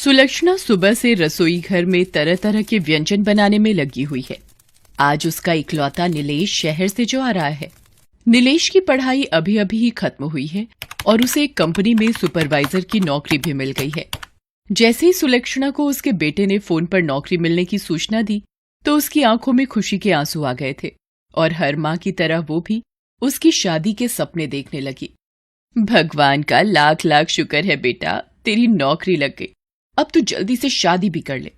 सुलक्षणा सुबह से रसोई घर में तरह तरह के व्यंजन बनाने में लगी हुई है। आज उसका इकलौता नीलेश शहर से जो आ रहा है। नीलेश की पढ़ाई अभी अभी ही खत्म हुई है और उसे एक कंपनी में सुपरवाइजर की नौकरी भी मिल गई है। जैसे ही सुलक्षणा को उसके बेटे ने फोन पर नौकरी मिलने की सूचना दी तो उसकी आंखों में खुशी के आंसू आ गए थे और हर माँ की तरह वो भी उसकी शादी के सपने देखने लगी। भगवान का लाख लाख शुक्र है बेटा, तेरी नौकरी लग गई। अब तू जल्दी से शादी भी कर ले।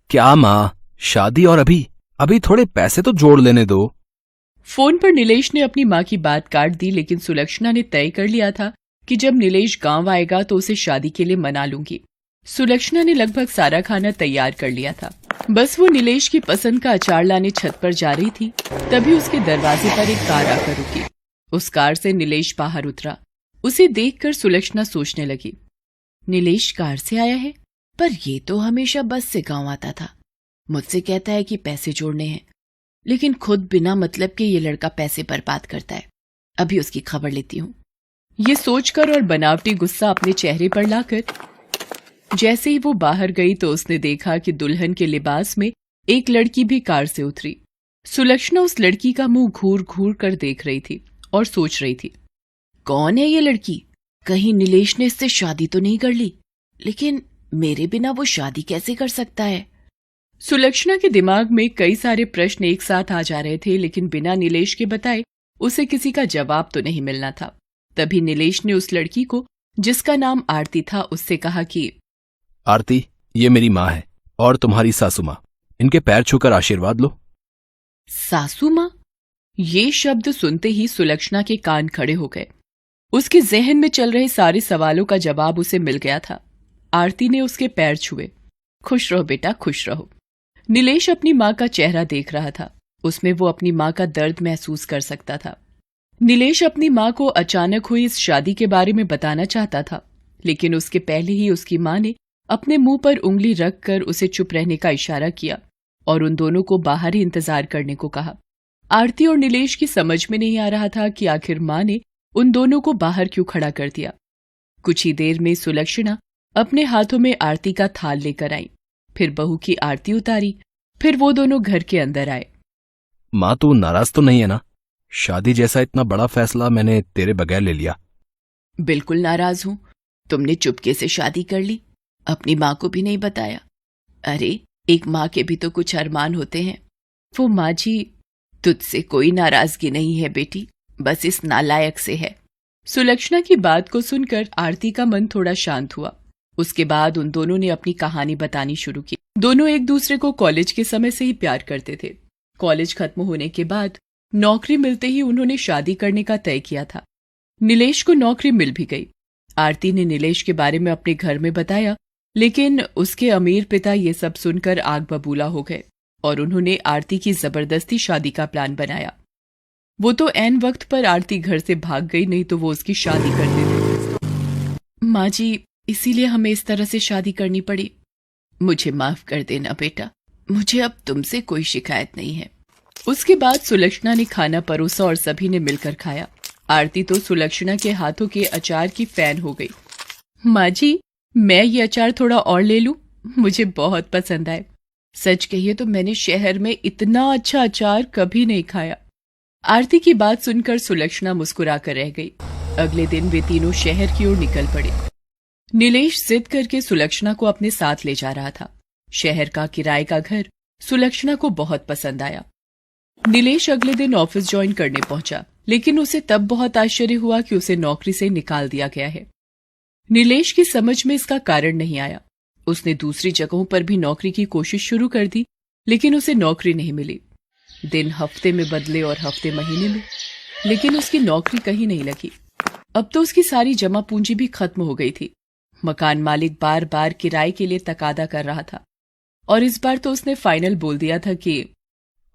क्या माँ, शादी और अभी थोड़े पैसे तो जोड़ लेने दो। फोन पर नीलेश ने अपनी माँ की बात काट दी, लेकिन सुलक्षणा ने तय कर लिया था कि जब नीलेश गांव आएगा तो उसे शादी के लिए मना लूंगी। सुलक्षणा ने लगभग सारा खाना तैयार कर लिया था। बस वो नीलेश की पसंद का अचार लाने छत पर जा रही थी, तभी उसके दरवाजे पर एक कार आकर रुकी। उस कार से नीलेश बाहर उतरा। उसे देखकर सुलक्षणा सोचने लगी, नीलेश कार से आया है, पर ये तो हमेशा बस से गांव आता था। मुझसे कहता है कि पैसे जोड़ने हैं, लेकिन खुद बिना मतलब के ये लड़का पैसे बर्बाद करता है। अभी उसकी खबर लेती हूँ। ये सोचकर और बनावटी गुस्सा अपने चेहरे पर लाकर जैसे ही वो बाहर गई तो उसने देखा कि दुल्हन के लिबास में एक लड़की भी कार से उतरी। सुलक्षणा उस लड़की का मुंह घूर घूर कर देख रही थी और सोच रही थी, कौन है ये लड़की? कहीं नीलेश ने इससे शादी तो नहीं कर ली? लेकिन मेरे बिना वो शादी कैसे कर सकता है? सुलक्षणा के दिमाग में कई सारे प्रश्न एक साथ आ जा रहे थे, लेकिन बिना नीलेश के बताए उसे किसी का जवाब तो नहीं मिलना था। तभी नीलेश ने उस लड़की को, जिसका नाम आरती था, उससे कहा कि आरती, ये मेरी माँ है और तुम्हारी सासू माँ। इनके पैर छूकर आशीर्वाद लो। सासू माँ? ये शब्द सुनते ही सुलक्षणा के कान खड़े हो गए। उसके जहन में चल रहे सारे सवालों का जवाब उसे मिल गया था। आरती ने उसके पैर छुए। खुश रहो बेटा, खुश रहो। नीलेश अपनी माँ का चेहरा देख रहा था। उसमें वो अपनी माँ का दर्द महसूस कर सकता था। नीलेश अपनी माँ को अचानक हुई इस शादी के बारे में बताना चाहता था, लेकिन उसके पहले ही उसकी माँ ने अपने मुंह पर उंगली रखकर उसे चुप रहने का इशारा किया और उन दोनों को बाहर ही इंतजार करने को कहा। आरती और नीलेश की समझ में नहीं आ रहा था कि आखिर माँ ने उन दोनों को बाहर क्यों खड़ा कर दिया। कुछ ही देर में सुलक्षणा अपने हाथों में आरती का थाल लेकर आई, फिर बहू की आरती उतारी, फिर वो दोनों घर के अंदर आए। माँ, तू नाराज तो नहीं है ना? शादी जैसा इतना बड़ा फैसला मैंने तेरे बगैर ले लिया। बिल्कुल नाराज हूं। तुमने चुपके से शादी कर ली, अपनी माँ को भी नहीं बताया। अरे, एक माँ के भी तो कुछ अरमान होते हैं। वो माँ जी, तुझसे कोई नाराजगी नहीं है बेटी, बस इस नालायक से है। सुलक्षणा की बात को सुनकर आरती का मन थोड़ा शांत हुआ। उसके बाद उन दोनों ने अपनी कहानी बतानी शुरू की। दोनों एक दूसरे को कॉलेज के समय से ही प्यार करते थे। कॉलेज खत्म होने के बाद नौकरी मिलते ही उन्होंने शादी करने का तय किया था। नीलेश को नौकरी मिल भी गई। आरती ने नीलेश के बारे में अपने घर में बताया, लेकिन उसके अमीर पिता ये सब सुनकर आग बबूला हो गए और उन्होंने आरती की जबरदस्ती शादी का प्लान बनाया। वो तो ऐन वक्त पर आरती घर से भाग गई, नहीं तो वो उसकी शादी कर देते। माँ जी, इसीलिए हमें इस तरह से शादी करनी पड़ी। मुझे माफ कर देना बेटा, मुझे अब तुमसे कोई शिकायत नहीं है। उसके बाद सुलक्षणा ने खाना परोसा और सभी ने मिलकर खाया। आरती तो सुलक्षणा के हाथों के अचार की फैन हो गई। माँ जी, मैं ये अचार थोड़ा और ले लूं? मुझे बहुत पसंद आए। सच कहिए तो मैंने शहर में इतना अच्छा अचार कभी नहीं खाया। आरती की बात सुनकर सुलक्षणा मुस्कुराकर रह गई। अगले दिन वे तीनों शहर की ओर निकल पड़े। नीलेश जिद करके सुलक्षणा को अपने साथ ले जा रहा था। शहर का किराए का घर सुलक्षणा को बहुत पसंद आया। नीलेश अगले दिन ऑफिस ज्वाइन करने पहुंचा, लेकिन उसे तब बहुत आश्चर्य हुआ कि उसे नौकरी से निकाल दिया गया है। नीलेश की समझ में इसका कारण नहीं आया। उसने दूसरी जगहों पर भी नौकरी की कोशिश शुरू कर दी, लेकिन उसे नौकरी नहीं मिली। दिन हफ्ते में बदले और हफ्ते महीने में, लेकिन उसकी नौकरी कहीं नहीं लगी। अब तो उसकी सारी जमा पूंजी भी खत्म हो गई थी। मकान मालिक बार बार किराए के लिए तकादा कर रहा था और इस बार तो उसने फाइनल बोल दिया था कि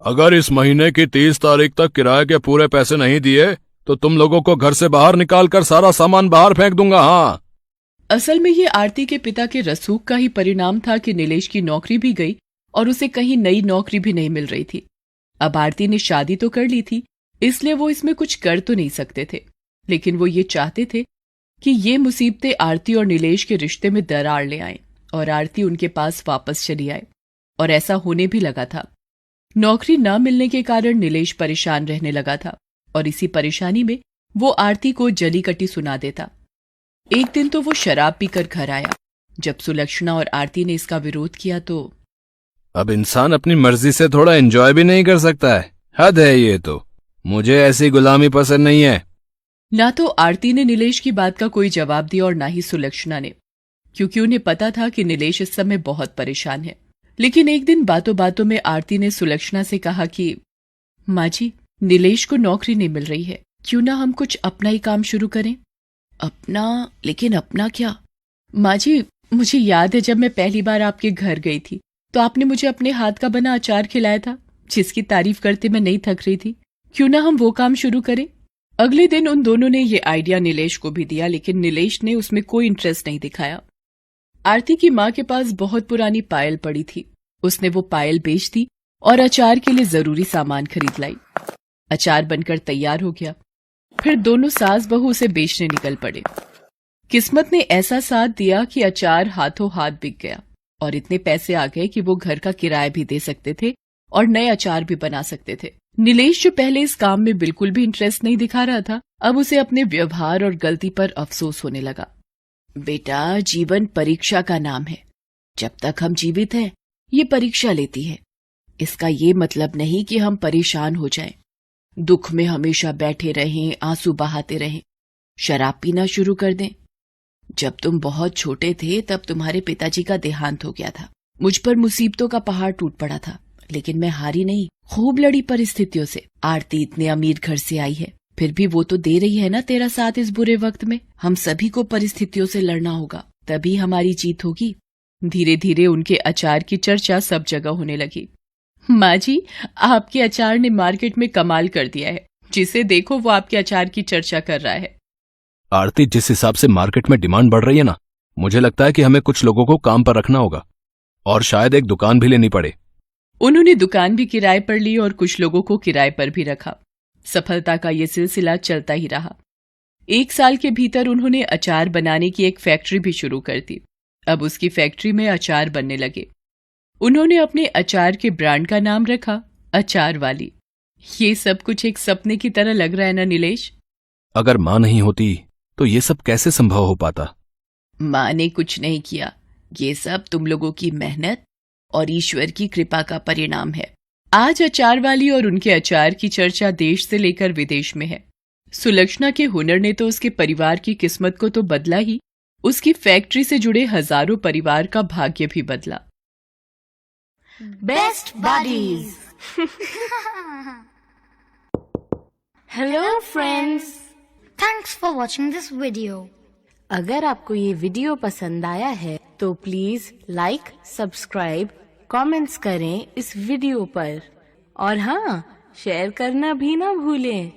अगर इस महीने की 30 तारीख तक किराए के पूरे पैसे नहीं दिए तो तुम लोगों को घर से बाहर निकालकर सारा सामान बाहर फेंक दूंगा। हाँ। असल में ये आरती के पिता के रसूख का ही परिणाम था कि नीलेश की नौकरी भी गई और उसे कहीं नई नौकरी भी नहीं मिल रही थी। अब आरती ने शादी तो कर ली थी, इसलिए वो इसमें कुछ कर तो नहीं सकते थे, लेकिन वो ये चाहते थे कि ये मुसीबतें आरती और नीलेश के रिश्ते में दरार ले आएं। और आरती उनके पास वापस चली आए। और ऐसा होने भी लगा था। नौकरी न मिलने के कारण नीलेश परेशान रहने लगा था और इसी परेशानी में वो आरती को जली कटी सुना देता। एक दिन तो वो शराब पीकर घर आया। जब सुलक्षणा और आरती ने इसका विरोध किया तो अब इंसान अपनी मर्जी से थोड़ा एंजॉय भी नहीं कर सकता है? हद है ये तो। मुझे ऐसी गुलामी पसंद नहीं है। ना तो आरती ने नीलेश की बात का कोई जवाब दिया और ना ही सुलक्षणा ने, क्योंकि उन्हें पता था कि नीलेश इस समय बहुत परेशान है। लेकिन एक दिन बातों बातों में आरती ने सुलक्षणा से कहा कि माँ जी, नीलेश को नौकरी नहीं मिल रही है, क्यों ना हम कुछ अपना ही काम शुरू करें। अपना? लेकिन अपना क्या? माँ जी, मुझे याद है जब मैं पहली बार आपके घर गई थी तो आपने मुझे अपने हाथ का बना अचार खिलाया था, जिसकी तारीफ करते मैं नहीं थक रही थी। क्यों ना हम वो काम शुरू करें। अगले दिन उन दोनों ने ये आइडिया नीलेश को भी दिया, लेकिन नीलेश ने उसमें कोई इंटरेस्ट नहीं दिखाया। आरती की माँ के पास बहुत पुरानी पायल पड़ी थी। उसने वो पायल बेच दी और अचार के लिए जरूरी सामान खरीद लाई। अचार बनकर तैयार हो गया। फिर दोनों सास बहू उसे बेचने निकल पड़े। किस्मत ने ऐसा साथ दिया कि अचार हाथों हाथ बिक गया और इतने पैसे आ गए कि वो घर का किराया भी दे सकते थे और नए अचार भी बना सकते थे। नीलेश, जो पहले इस काम में बिल्कुल भी इंटरेस्ट नहीं दिखा रहा था, अब उसे अपने व्यवहार और गलती पर अफसोस होने लगा। बेटा, जीवन परीक्षा का नाम है। जब तक हम जीवित हैं, ये परीक्षा लेती है। इसका ये मतलब नहीं कि हम परेशान हो जाएं, दुख में हमेशा बैठे रहें, आंसू बहाते रहें, शराब पीना शुरू कर दें। जब तुम बहुत छोटे थे तब तुम्हारे पिताजी का देहांत हो गया था। मुझ पर मुसीबतों का पहाड़ टूट पड़ा था, लेकिन मैं हारी नहीं, खूब लड़ी परिस्थितियों से। आरती इतने अमीर घर से आई है, फिर भी वो तो दे रही है ना तेरा साथ इस बुरे वक्त में। हम सभी को परिस्थितियों से लड़ना होगा, तभी हमारी जीत होगी। धीरे धीरे उनके अचार की चर्चा सब जगह होने लगी। माँ जी, आपके अचार ने मार्केट में कमाल कर दिया है। जिसे देखो वो आपके अचार की चर्चा कर रहा है। आरती, जिस हिसाब से मार्केट में डिमांड बढ़ रही है ना, मुझे लगता है कि हमें कुछ लोगों को काम पर रखना होगा और शायद एक दुकान भी लेनी पड़े। उन्होंने दुकान भी किराए पर ली और कुछ लोगों को किराए पर भी रखा। सफलता का ये सिलसिला चलता ही रहा। 1 साल के भीतर उन्होंने अचार बनाने की एक फैक्ट्री भी शुरू कर दी। अब उसकी फैक्ट्री में अचार बनने लगे। उन्होंने अपने अचार के ब्रांड का नाम रखा अचार वाली। ये सब कुछ एक सपने की तरह लग रहा है ना नीलेश? अगर माँ नहीं होती तो ये सब कैसे संभव हो पाता? माँ ने कुछ नहीं किया। ये सब तुम लोगों की मेहनत और ईश्वर की कृपा का परिणाम है। आज अचार वाली और उनके अचार की चर्चा देश से लेकर विदेश में है। सुलक्षणा के हुनर ने तो उसके परिवार की किस्मत को तो बदला ही, उसकी फैक्ट्री से जुड़े हजारों परिवार का भाग्य भी बदला। Best buddies. Hello friends. Thanks for watching this video. अगर आपको ये वीडियो पसंद आया है तो प्लीज लाइक, सब्सक्राइब, कमेंट्स करें इस वीडियो पर और हाँ, शेयर करना भी ना भूलें।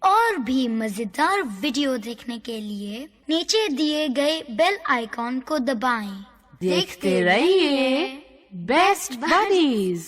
और भी मजेदार वीडियो देखने के लिए नीचे दिए गए बेल आइकॉन को दबाएं। देखते रहिए बेस्ट बडीज।